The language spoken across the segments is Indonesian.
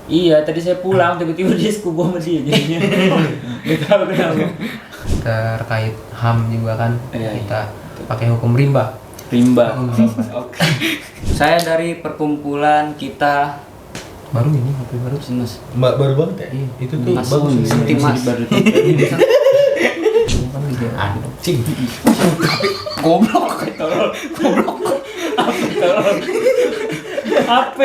Iya, tadi saya pulang tiba-tiba dia sekubu sama dia jadinya. Gak tahu kenapa. Terkait HAM juga kan, Iya, kita pakai hukum rimba. Rimba. Oke. Saya dari perkumpulan kita Baru ini HP baru sih Mas. Baru banget ya? Iya. Itu tuh Mas, bagus. penting Mas. Baru Anjing. goblok tolol. HP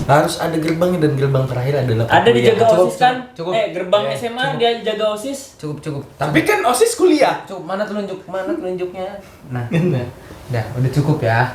Harus ada gerbangnya dan gerbang terakhir adalah ada di jaga Cukup, OSIS kan? cukup. Gerbang Ya, SMA cukup. dia jaga OSIS. Cukup. Tapi kan OSIS kuliah. Cukup, mana telunjuknya? Nah, udah cukup ya.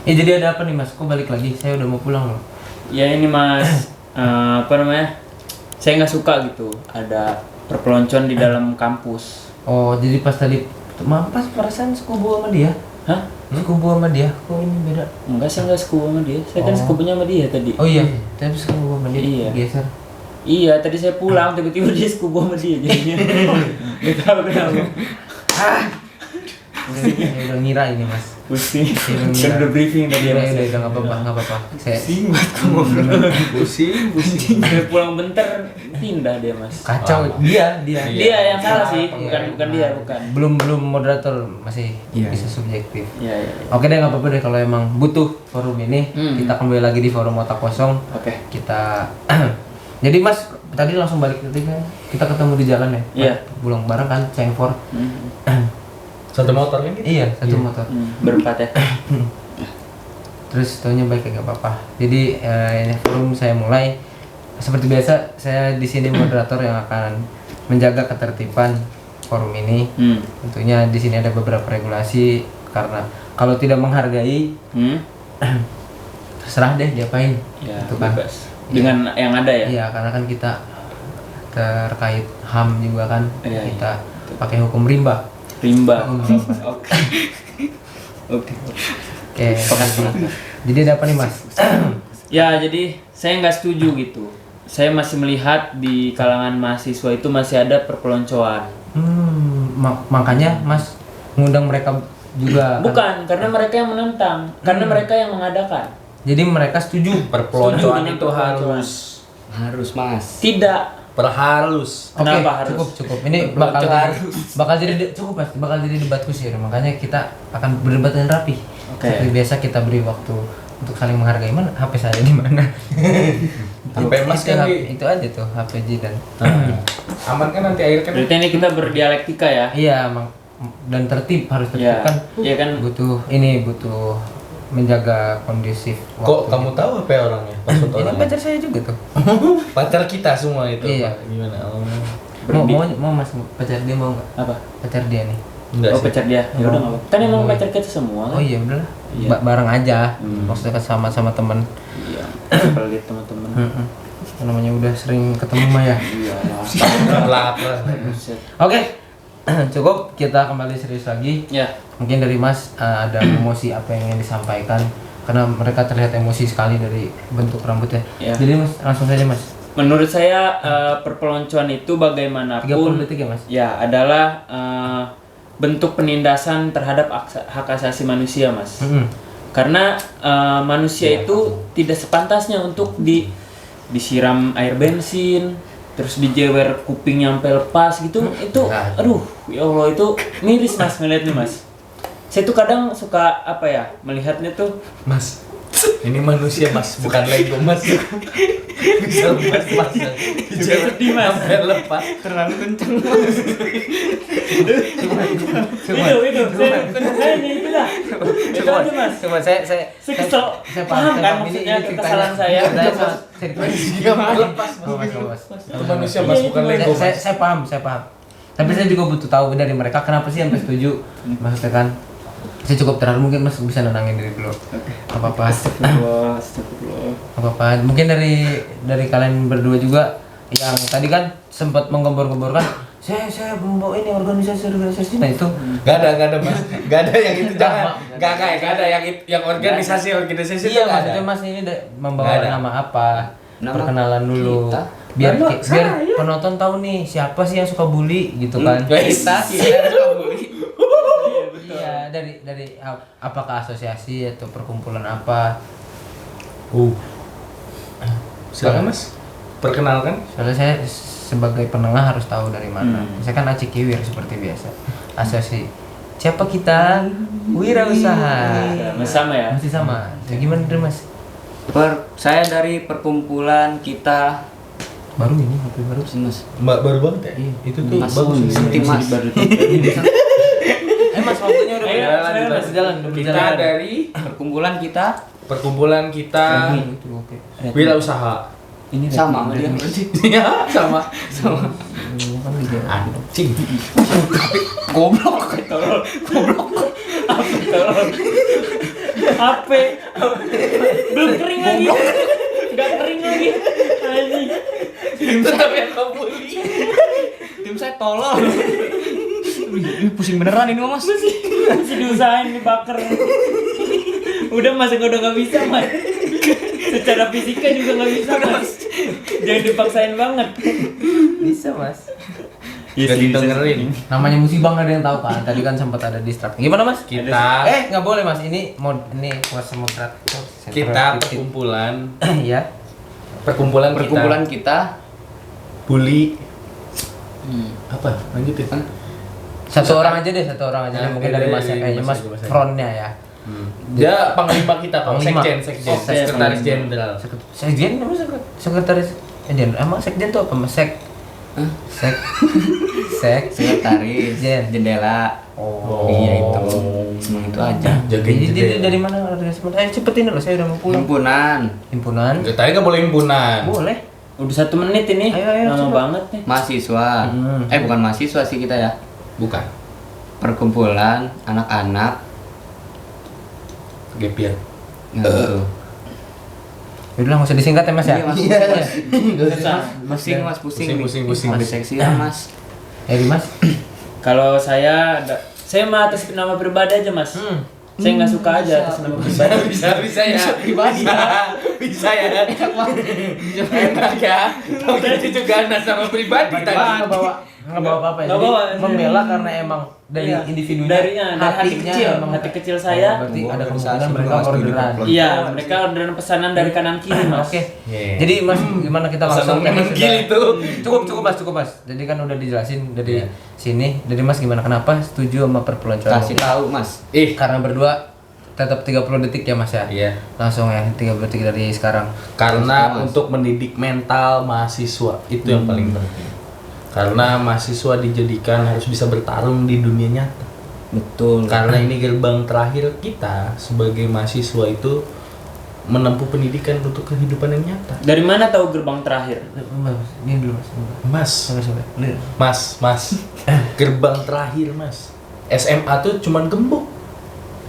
Jadi ada apa nih Mas? Kok balik lagi? Saya udah mau pulang loh. Ya ini Mas, apa namanya? Saya nggak suka gitu. Ada perpeloncoan di dalam kampus. Oh, jadi pas tadi pas perasaan sekubu sama dia? Hah? Sekubu sama dia? Kok ini beda? Enggak, saya nggak sekubu sama dia. Saya kan Oh. sekubunya sama dia tadi. Oh iya, tapi sekubu sama dia Iya. geser. Iya, tadi saya pulang tiba-tiba dia sekubu sama dia jadinya. Gak tahu kenapa. Udah ngira ini Mas. Pusing. Iya, Kan udah briefing tadi ya Mas. Udah nggak apa-apa. Saya Pusing. Saya pulang bentar pindah dia Mas. kacau dia. Dia yang salah sih, Iya. bukan dia, bukan. Belum moderator masih Iya. bisa subjektif. Iya. Oke deh, nggak apa-apa deh kalau emang butuh forum ini. Kita kembali lagi di forum otak kosong. Oke. Kita jadi Mas tadi langsung balik ketika kita ketemu di jalan ya. Iya. Pulang bareng kan, Cengfor. Satu motor kan gitu? Iya, satu motor. Berempat ya. Terus taunya baik nggak apa-apa. Jadi ini forum saya mulai seperti biasa. Saya di sini moderator yang akan menjaga ketertiban forum ini. Tentunya di sini ada beberapa regulasi karena kalau tidak menghargai terserah deh diapain. Ya, Gitu kan. bebas. Dengan yang ada ya. Iya, karena kan kita terkait HAM juga kan, Iya, kita pakai hukum rimba. Rimba. Oke. Oke. Oke. Jadi ada apa nih Mas? Ya, jadi saya nggak setuju gitu. Saya masih melihat di kalangan mahasiswa itu masih ada perpeloncoan. Makanya Mas ngundang mereka juga. Bukan, karena mereka yang menentang, karena mereka yang mengadakan. Jadi mereka setuju. Perpeloncoan Setuju itu dengan perpeloncoan. harus Mas. Tidak. Perharus. Oke, Kenapa harus? cukup. Ini bakal jadi cukup Mas, bakal jadi debat kusir. Makanya kita akan berdebat dengan rapi. Oke. Seperti biasa kita beri waktu untuk saling menghargai. Mana HP saya di mana? HP Mas kan itu aja tuh HP Jidan. Aman kan nanti air kan? Berarti ini kita berdialektika ya. Iya, dan tertib harus tertib Iya. kan. Iya kan. Butuh menjaga kondusif. Kok waktu. kamu tahu HP orangnya? Password Ini orangnya? pacar saya juga tuh. Pacar kita semua itu. Iya. Pak. Gimana? Mau Mas pacar dia mau nggak? Apa? Pacar dia nih. Enggak Oh, sih. pacar dia. Ya udah nggak apa-apa. Kan emang pacar kita semua kan. Oh iya udah lah. Iya. Bareng aja. Maksudnya kan sama teman. Iya. Apalagi teman-teman. Namanya udah sering ketemu mah ya. Iya. Lapar. Buset. Oke. Cukup, kita kembali serius lagi. Ya. Mungkin dari Mas ada emosi apa yang ingin disampaikan karena mereka terlihat emosi sekali dari bentuk rambutnya. Ya. Jadi Mas langsung saja Mas. Menurut saya perpeloncoan itu 30 bagaimanapun detik ya Mas. ya adalah bentuk penindasan terhadap hak asasi manusia, Mas. Karena manusia itu tidak sepantasnya untuk disiram air bensin, terus dijewer kuping sampai lepas gitu. Itu aduh, ya Allah, itu miris Mas ngeliatnya Mas. Saya tuh kadang suka apa ya, melihatnya tuh Mas, ini manusia Mas, bukan Lego Mas. Bisa Mas. sedih Mas. Sampai lepas. Terlalu kenceng Mas. Itu saya itu lah. Itu aja Mas. Coba saya Kesel. Paham kan maksudnya kekesalan saya. Lepas. Itu manusia Mas, bukan Lego Mas. Saya paham. Tapi saya juga butuh tahu dari mereka kenapa sih sampai setuju. Maksudnya kan saya cukup terharu, mungkin Mas bisa nenangin diri dulu. Apa-apa. Astagfirullah. Apa-apa. Mungkin dari kalian berdua juga yang tadi kan sempat menggembor-gemborkan saya membawa ini organisasi. Nah itu Gak ada mas, gak ada yang itu jangan, gak ada yang organisasi iya itu gak ada. maksudnya mas ini membawa Nggak ada. nama apa? Nama Perkenalan dulu. kita. Biar Nama biar saya. penonton tahu nih siapa sih yang suka bully gitu kan. Kita Iya, dari apakah asosiasi atau perkumpulan apa? Silakan mas, perkenalkan. Soalnya saya sebagai penengah harus tahu dari mana. Saya kan Aci Kiwir seperti biasa. Asosiasi. Siapa kita? Wirausaha. Masih sama ya? Masih sama. Ya, gimana deh mas? Saya dari perkumpulan kita. Baru ini, HP baru. Sini Mas. Mbak baru banget ya? Iya. Itu tuh Mas, bagus. penting, Mas. Mas waktunya udah Ayo, lanjut Mas. jalan. Kita dari Perkumpulan kita perkumpulan kita Itu oke. wirausaha. Ini sama sama dia. Iya, sama. Ini kan di Anjing. Goblok. HP belum kering lagi. Enggak kering lagi. Anjing. Itu tapi yang kau bully. Tim saya tolol. Ini pusing beneran ini Mas. Masih diusahain dibakar. Udah mas, udah nggak bisa mas. Secara fisika juga nggak bisa mas. Jangan dipaksain banget. Bisa mas. Gak didengerin. Namanya musibah nggak ada yang tahu kan. Tadi kan sempat ada distract. Gimana mas? Kita Nggak boleh mas. Ini kuasa moderator. kita perkumpulan Ya. Perkumpulan kita. bully. Apa? Lanjutin. Satu orang aja deh. Mungkin dari mas dari kayaknya mas mas. frontnya ya. Dia panglima kita kok, Panglima. sekjen, Oh, sekretaris jenderal. Sekjen apa sekretaris? Emang sekjen tuh apa mas? Sek. Sekretaris. Jen. Jendela. Oh. Iya itu. Cuma itu aja. Jagain Jadi jendela. dari mana organisasi? Cepetin dulu, saya udah mau pulang. Himpunan. Tadi kan boleh himpunan. Boleh. Udah 1 menit ini. Ayo, Lama coba. banget nih. Mahasiswa. Bukan mahasiswa sih kita ya. Bukan. Perkumpulan anak-anak. Gapir. Nah, gitu. Yaudah nggak usah disingkat ya mas ya. Iya, Mas. Susah. Pusing Mas, pusing. Pusing. Lebih seksi lah Mas. Ya mas. Kalau saya mah atas nama pribadi aja mas. Saya nggak suka aja atas nama pribadi. Bisa ya. Bisa ya. Enak ya. Tahu jadi juga anak sama pribadi tadi. Nggak bawa apa-apa ya. Nggak Jadi bawa. membela karena emang dari Iya. individunya. dari hati kecil, emang hati kecil saya. Berarti Oh, ada organisasi kemungkinan mereka berkelas orderan. tujuh. Iya, mereka orderan pesanan dari kanan kiri mas. Oke. Yeah. Jadi mas gimana kita langsung Pesanan kanan kiri tuh. Cukup mas. Jadi kan udah dijelasin dari sini. Jadi mas gimana kenapa setuju sama perpeloncoan? Kasih tahu Mas. Karena berdua tetap 30 detik ya mas ya. Iya. Langsung ya 30 detik dari sekarang. Karena Mas. untuk mendidik mental mahasiswa itu yang paling penting. Karena mahasiswa dijadikan harus bisa bertarung di dunia nyata. Betul. Karena ini gerbang terakhir kita sebagai mahasiswa itu menempuh pendidikan untuk kehidupan yang nyata. Dari mana tahu gerbang terakhir? Mas, ini dulu mas. Mas. Gerbang terakhir, Mas. SMA tuh cuman gembok.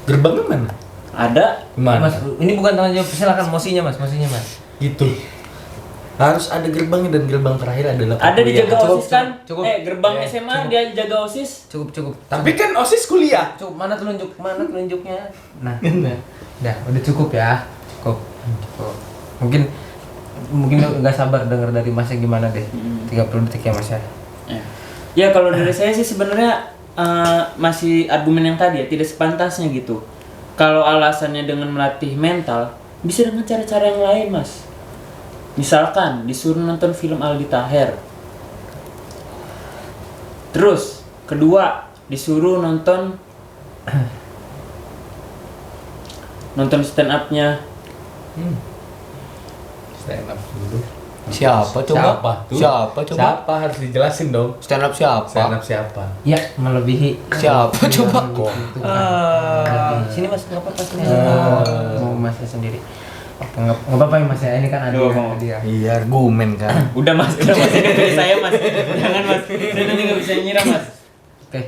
Gerbangnya mana? Ada. Mana? Mas, ini bukan tanggung jawab, silakan mosinya mas. Gitu. Harus ada gerbangnya dan gerbang terakhir adalah Ada di perkuliahan. jaga OSIS kan? cukup. Gerbang Ya, SMA cukup. dia jaga OSIS. Cukup. Tapi kan OSIS kuliah. Cukup, mana telunjuknya? Nah, udah cukup ya. Cukup. Mungkin nggak sabar dengar dari masnya gimana deh. 30 detik ya mas ya. Ya kalau dari saya sih sebenarnya masih argumen yang tadi ya, tidak sepantasnya gitu. Kalau alasannya dengan melatih mental, bisa dengan cara-cara yang lain mas. Misalkan disuruh nonton film Aldi Taher. Terus kedua disuruh nonton stand up-nya. Stand up dulu. Siapa coba? Tuh? Siapa coba? Siapa harus dijelasin dong. Stand up siapa? Stand up siapa? Ya, melebihi. Siapa coba? Sini mas, nggak apa-apa sini. Mau masnya sendiri. Oke, nggak apa-apa ya mas ya. Ini kan ada dia. Iya, argumen kan. Udah mas, ini dari saya mas. Jangan mas, saya nanti nggak bisa nyiram mas. Oke,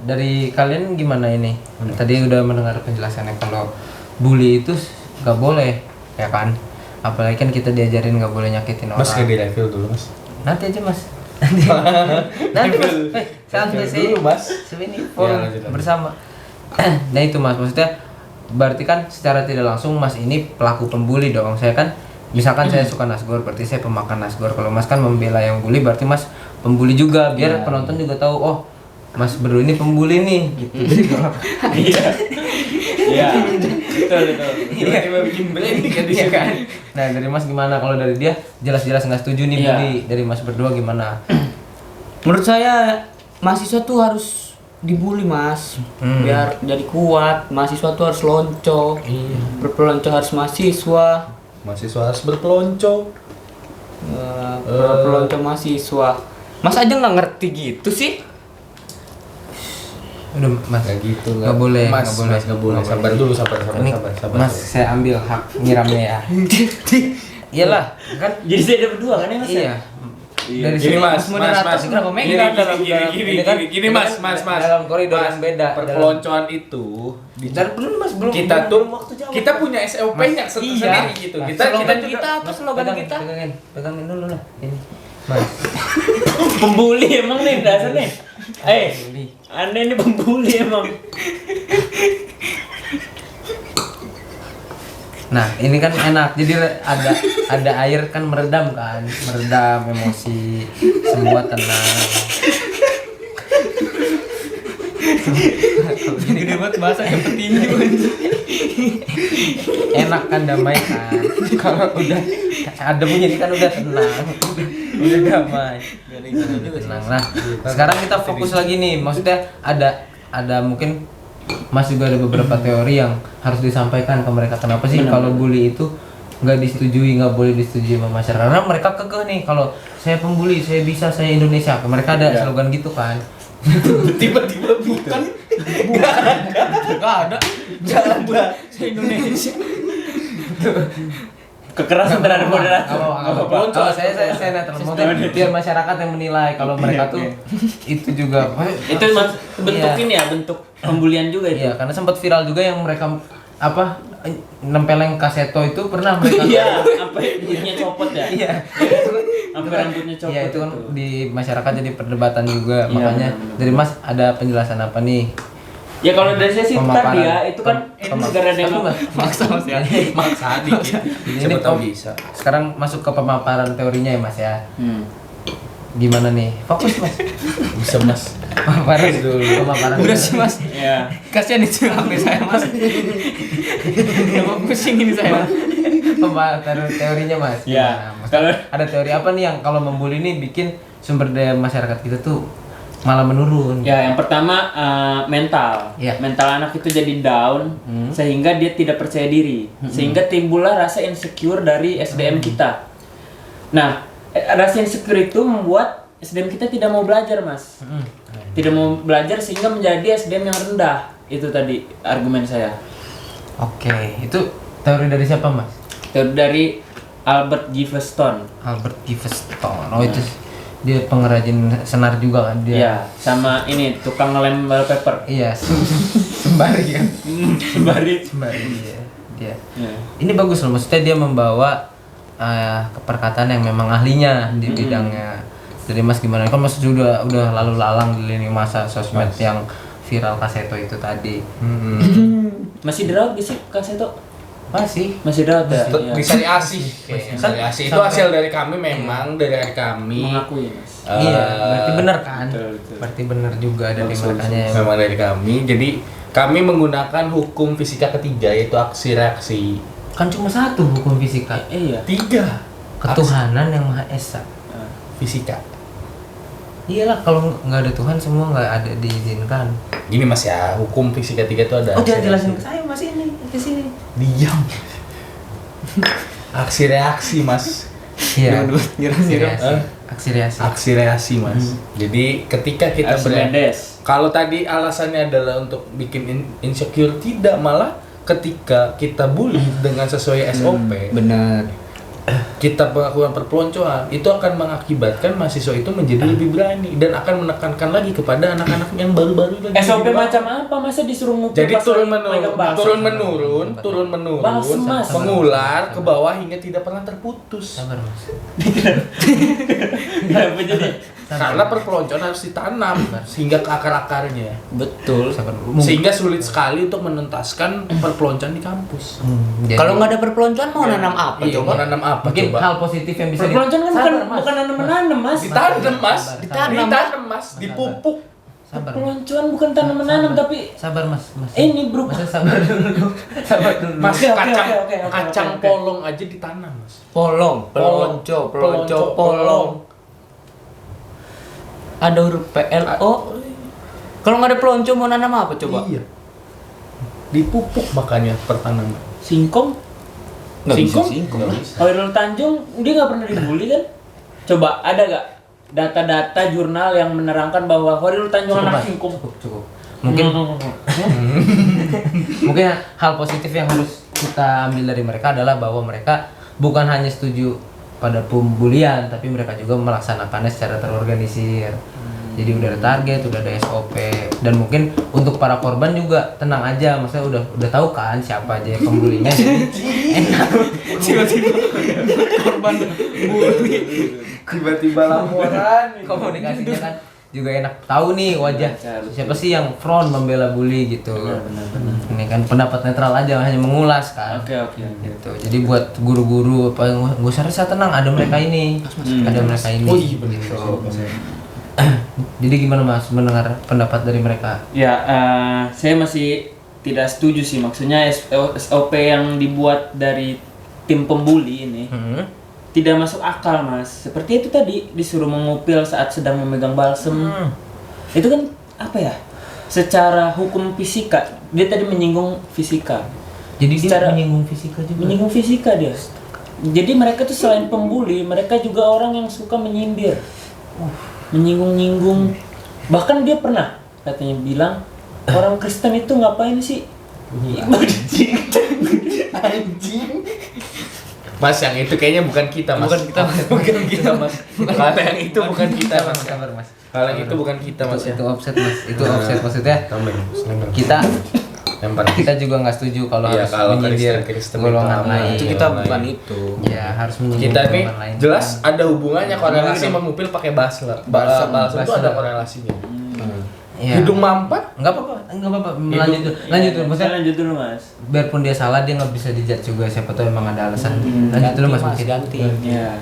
dari kalian gimana ini? Tadi udah mendengar penjelasannya kalau bully itu nggak boleh, ya kan? Apalagi kan kita diajarin nggak boleh nyakitin orang. Mas kayak di level dulu, Mas. Nanti aja mas. Nanti mas, santai sih. dulu mas. Ini forum lanjut. bersama. Nah itu mas, maksudnya berarti kan secara tidak langsung mas ini pelaku pembuli dong. Saya kan, misalkan saya suka Nasgor, berarti saya pemakan Nasgor. Kalau mas kan membela yang bully, berarti mas pembuli juga. Biar penonton juga tahu, oh mas Bro ini pembuli nih, gitu. Iya. Iya. Betul. Tiba-tiba bikin branding kan di Iya sini. kan? Nah dari mas gimana? Kalau dari dia jelas-jelas nggak setuju nih Iya. bully. Dari mas berdua gimana? Menurut saya mahasiswa tuh harus dibully mas, biar jadi kuat. Mahasiswa tuh harus lonco, Iya. berpelonco harus mahasiswa, Mahasiswa harus berpelonco. berpelonco mahasiswa. Mas aja nggak ngerti gitu sih? Udah mas, Nggak gitu nggak boleh, Mas, nggak boleh. Mas, nggak boleh. Sabar dulu, sabar. Ini mas saya ambil hak nyiramnya ya. Iyalah kan. Jadi saya ada berdua kan ya mas? Iya. Dari Gini sini mas, moderator kenapa megang gini mas. dalam koridor yang beda. Perpeloncoan itu Dan belum mas belum. kita belum tuh waktu jawab. kita punya SOP-nya sendiri gitu. Kita Slogan juga kita apa slogan Pegangin, kita? pegangin dulu lah. Ini mas. Pembuli emang nih dasarnya. Pembuli. Aneh ini pembuli emang. Nah ini kan enak, jadi ada air kan meredam emosi, semua tenang. Gede banget bahasa yang petinju. Enak kan, damai kan. Kalau udah ada bunyi kan udah tenang, udah damai, udah tenang. Nah sekarang kita fokus lagi nih, maksudnya ada mungkin Mas juga ada beberapa teori yang harus disampaikan ke mereka. Kenapa sih kalau bully itu nggak disetujui, nggak boleh disetujui sama masyarakat? Karena mereka kekeh nih, kalau saya pembuli, saya bisa, saya Indonesia. Mereka ada slogan gitu kan. tiba-tiba bukan Gak ada. Jangan buat Indonesia. Kekerasan terhadap moderator. Kalau saya netral, maksudnya biar masyarakat yang menilai kalau mereka tuh itu juga. Itu mas bentuk Iya. ini ya, bentuk pembulian juga itu. Iya, karena sempat viral juga yang mereka nempelin kaseto itu pernah mereka. Iya, sampai rambutnya copot ya. Iya. Sampai rambutnya copot. Iya, itu kan di masyarakat jadi perdebatan juga. Iya, Makanya benar-benar. dari Mas ada penjelasan apa nih? Ya kalau dari saya sih Pemaparan. tadi ya, itu kan negara demokrasi. Maksa mas ya. maksa dikit. Ini Siapa tahu kok- bisa. Sekarang masuk ke pemaparan teorinya ya Mas ya. Hmm. Gimana nih? Fokus Mas. Bisa mas. Pemaparan dulu. Pemaparan. Udah sih mas. Ya. Kasihan itu HP saya mas. Udah pusing ini saya. Pemaparan teorinya Mas. Ya. Gimana, Mas? Kalau Ada teori apa nih yang kalau membuli ini bikin sumber daya masyarakat kita tuh malah menurun? ya yang pertama mental. Iya. Mental anak itu jadi down sehingga dia tidak percaya diri. Sehingga timbullah rasa insecure dari SDM kita. Nah, rasa insecure itu membuat SDM kita tidak mau belajar, Mas. Tidak mau belajar sehingga menjadi SDM yang rendah. Itu tadi argumen saya. Oke, itu teori dari siapa Mas? Teori dari Albert Giveston. Albert Giveston. Oh itu dia pengrajin senar juga kan dia. Ya, sama ini tukang ngelem wallpaper. Iya, sembari kan. Sembari. Sembari dia. Ya. Ini bagus loh, maksudnya dia membawa keperkataan yang memang ahlinya di bidangnya. Jadi Mas gimana? Kan Mas udah lalu lalang di lini masa sosmed yang viral kaseto itu tadi. Masih dirawat gak sih Kaseto? Masih. Masih dirawat ya? Iya. Bisa diasih. Bisa diasih. Itu hasil dari kami memang dari kami. Mengakui, Mas. Iya, berarti benar kan? betul. Berarti benar juga ada di makanya. Memang dari kami. Jadi kami menggunakan hukum fisika ketiga yaitu aksi reaksi. Kan cuma satu hukum fisika. Iya. 3 Ketuhanan yang Maha Esa. fisika. Iyalah kalau nggak ada Tuhan semua nggak ada diizinkan. Gini Mas ya, hukum fisika 3 itu ada. Oh aksi jangan jelasin reaksi. ke saya Mas ini ke sini. Diam. Aksi reaksi Mas. Iya. Aksi reaksi. Aksi reaksi. Aksi reaksi Mas. Jadi ketika kita Archimedes. kalau tadi alasannya adalah untuk bikin insecure, tidak, malah ketika kita bully dengan sesuai SOP, Benar. kita melakukan perpeloncoan, itu akan mengakibatkan mahasiswa itu menjadi lebih berani dan akan menekankan lagi kepada anak-anak yang baru-baru lagi. SOP jadi macam apa? Masa disuruh ngumpul jadi pas turun lagi megang bakso? turun menurun, Bakso, Mas. mengular ke bawah hingga tidak pernah terputus. Sabar Mas. Kenapa jadi Karena perpeloncoan harus ditanam sehingga ke akar-akarnya. Betul. Sabar dulu. Sehingga sulit sekali untuk menuntaskan perpeloncoan di kampus. Jadi- Kalau nggak ada perpeloncoan mau nanam apa Iya, coba? mau nanam apa mungkin coba? hal positif yang bisa Perpeloncoan kan Sabar, bukan Mas. bukan nanam-nanam, Mas. Ditanam, Mas. Ditanam. Ditanam, Mas. Dipupuk. Sabar. Perpeloncoan bukan tanam-menanam tapi Sabar Mas. ini bro. Mas sabar dulu. Sabar dulu. Mas, Oke, oke, kacang oke, oke, kacang oke. polong aja ditanam, Mas. Polong, pelonco, polong. Ada huruf PLO. Kalau nggak ada pelonco mau nanam apa coba? Iya. Dipupuk makanya pertanaman. Singkong, Nggak bisa Singkong? singkong. Nggak bisa. Khairul Tanjung dia nggak pernah dibully kan? Coba ada gak data-data jurnal yang menerangkan bahwa Khairul Tanjung Cukup, anak Mas. singkong? Cukup. Mungkin mungkin hal positif yang harus kita ambil dari mereka adalah bahwa mereka bukan hanya setuju pada pembulian, tapi mereka juga melaksanakannya secara terorganisir. Jadi udah ada target, udah ada SOP, dan mungkin untuk para korban juga tenang aja, maksudnya udah tahu kan siapa aja yang pembulinya. Jadi enak. Korban bully. Tiba-tiba laporan. Komunikasinya kan juga enak tahu nih wajah siapa sih yang front membela bully gitu. Benar. Ini kan pendapat netral aja, hanya mengulas kan. Oke. Gitu. Jadi buat guru-guru apa yang nggak usah rasa, tenang, ada mereka ini, ada mereka ini. Oh iya benar. Gitu. Jadi gimana Mas mendengar pendapat dari mereka? Ya, saya masih tidak setuju sih, maksudnya SOP yang dibuat dari tim pembuli ini tidak masuk akal, Mas. Seperti itu tadi disuruh mengupil saat sedang memegang balsem. Itu kan apa ya? Secara hukum fisika, dia tadi menyinggung fisika. Jadi dia Secara- menyinggung fisika juga. Menyinggung fisika dia. Jadi mereka tuh selain pembuli, mereka juga orang yang suka menyindir. Menyinggung-nyinggung. Bahkan dia pernah katanya bilang, orang Kristen itu ngapain sih? Anjing. Mas, yang itu kayaknya bukan kita, Mas. Bukan kita, Mas. Bukan kita, Mas. Kalau yang itu bukan kita, Mas. Sabar Mas. Kalau yang itu bukan kita, Mas. Itu offset Mas. Itu offset maksudnya. Kita lempar. kita juga nggak setuju kalau Iya, harus kalau menyindir Kristen golongan itu lain. Itu kita bukan itu. Ya harus menyindir Kita nih golongan lain. jelas ada hubungannya korelasi mengupil pakai balsem. Balsem itu balsem. ada korelasinya. Iya. Hidung mampet Enggak apa-apa, lanjut dulu. Lanjut dulu, maksudnya lanjut dulu, Mas. biarpun dia salah dia nggak bisa dijudge juga, siapa tahu emang ada alasan. Lanjut dulu Mas, mungkin. ganti. Ya.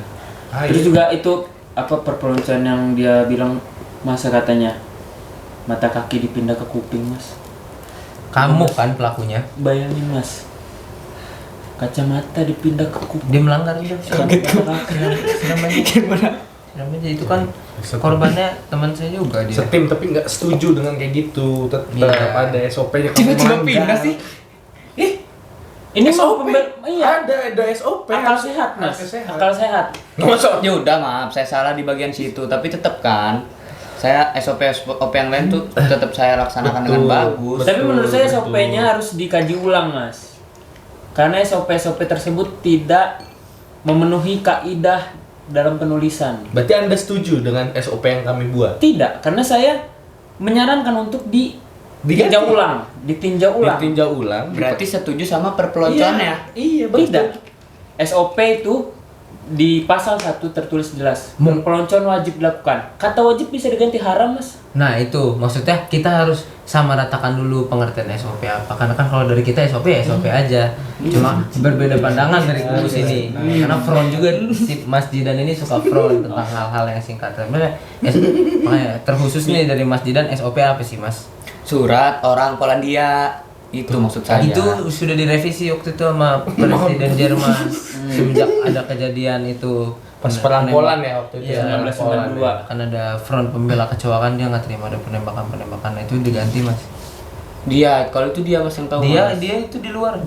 Ah, Terus iya. juga itu apa perpeloncoan yang dia bilang, masa katanya mata kaki dipindah ke kuping, Mas. Kamu kan pelakunya. Bayangin, Mas. Kacamata dipindah ke kuping. Dia melanggar udah. Namanya itu kan korbannya teman saya juga dia. setim tapi nggak setuju dengan kayak gitu. Tetap Iya. ada SOP-nya. Tiba-tiba pindah sih. Ini mau SOP. iya. Ada SOP. Akal sehat, Mas. Akal sehat. Akal sehat. Masa? Ya udah maaf, saya salah di bagian situ, tapi tetap kan saya SOP yang lain tuh tetap saya laksanakan dengan Betul. bagus. Tapi menurut saya betul. SOP-nya harus dikaji ulang, Mas. Karena SOP tersebut tidak memenuhi kaidah dalam penulisan. Berarti Anda setuju dengan SOP yang kami buat? Tidak, karena saya menyarankan untuk ditinjau ulang, ditinjau ulang. Ditinjau ulang. Berarti setuju sama perpeloncoannya. Iya, betul. Tidak. SOP itu di pasal 1 tertulis jelas, perpeloncoan wajib dilakukan. Kata wajib bisa diganti haram, Mas. Nah itu maksudnya kita harus sama ratakan dulu pengertian SOP apa, karena kan kalau dari kita SOP ya SOP aja, cuma berbeda pandangan dari kubu sini. Karena front juga si Mas Jidan ini suka front tentang hal-hal yang singkat. Makanya terkhusus nih dari Mas Jidan SOP apa sih Mas? Surat orang Polandia itu maksud saya. Itu sudah direvisi waktu itu sama Presiden Jerman semenjak ada kejadian itu Pas perang Poland ya waktu itu. Iya, perang 1992. Poland. kan ada front pembela kecoa kan, dia nggak terima ada penembakan itu diganti Mas. Dia, kalau itu dia Mas yang tahu. Dia Mas. itu di luar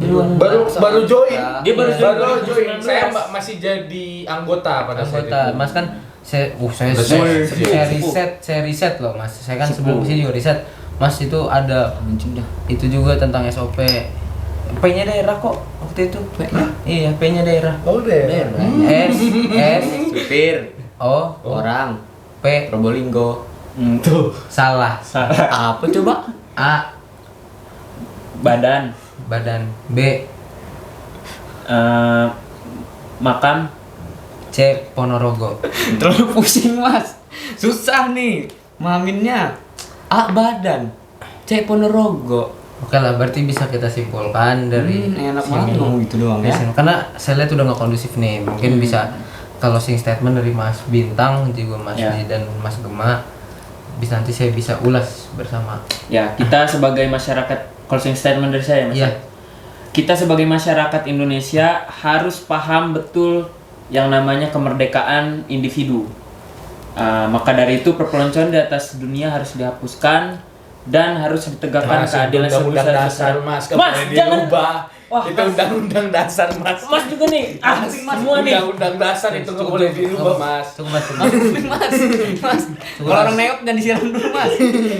Baru join. Dia baru Baru join. 2019. Saya masih jadi anggota pada saat anggota itu. Mas kan saya riset loh Mas. Saya kan sebelum kesini juga riset. Mas itu ada Anjing dah. itu juga tentang SOP. P-nya daerah kok waktu itu. Iya, P-nya daerah. Oh deh. S Supir, O orang, P Probolinggo. Tuh. salah. Apa coba? A Badan, badan, B makam, C Ponorogo. Terlalu pusing Mas. Susah nih. Maminnya A badan. C Ponorogo. Oke lah, berarti bisa kita simpulkan dari Enak sini. banget ngomong gitu doang ya. Karena saya lihat udah nggak kondusif nih. Mungkin bisa closing statement dari Mas Bintang, juga Mas Ya. Di dan Mas Gema. Bisa nanti saya bisa ulas bersama. Ya, kita sebagai masyarakat, closing statement dari saya, Mas. Iya. Kita sebagai masyarakat Indonesia harus paham betul yang namanya kemerdekaan individu. Maka dari itu perpeloncoan di atas dunia harus dihapuskan dan harus ditegakkan keadilan undang-undang dasar sebesar-besar. Mas, Mas, kemarin jangan. dirubah. Wah, Itu Mas. undang-undang dasar Mas. Mas juga nih. Semua nih. Undang-undang dasar itu nggak boleh dirubah Mas. Cukup Mas. Mas, kalau orang neok jangan disiram dulu mas.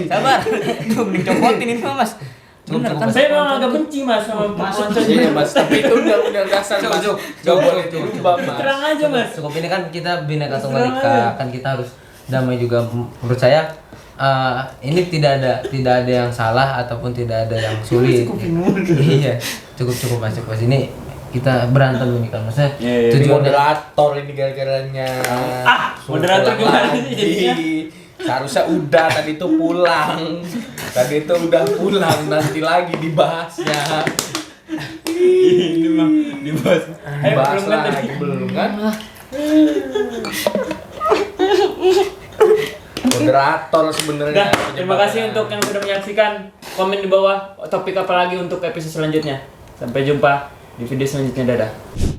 Sabar, tuh mending copotin ini mas. Bener kan? Saya memang agak benci Mas sama perpeloncoan. Iya Mas, tapi itu undang-undang dasar Mas. Nggak boleh dirubah Mas. Terang aja Mas. Cukup ini kan kita Bhinneka Tunggal Ika, kan kita harus damai juga. Menurut saya ini tidak ada yang salah ataupun tidak ada yang sulit. Iya, cukup Mas, cukup Mas. Ini kita berantem ini kan maksudnya. Iya, iya. Tujuannya Moderator ini gara-garanya. Moderator Suruh pulang gimana sih jadinya? Seharusnya udah tadi itu pulang. Tadi itu udah pulang, nanti lagi dibahasnya. Ini mah dibahas. Ayo Dibahas belum kan tadi. lagi belum kan? Moderator sebenarnya. Dah, terima kasih untuk yang sudah menyaksikan. Komen di bawah topik apa lagi untuk episode selanjutnya. Sampai jumpa di video selanjutnya. Dadah.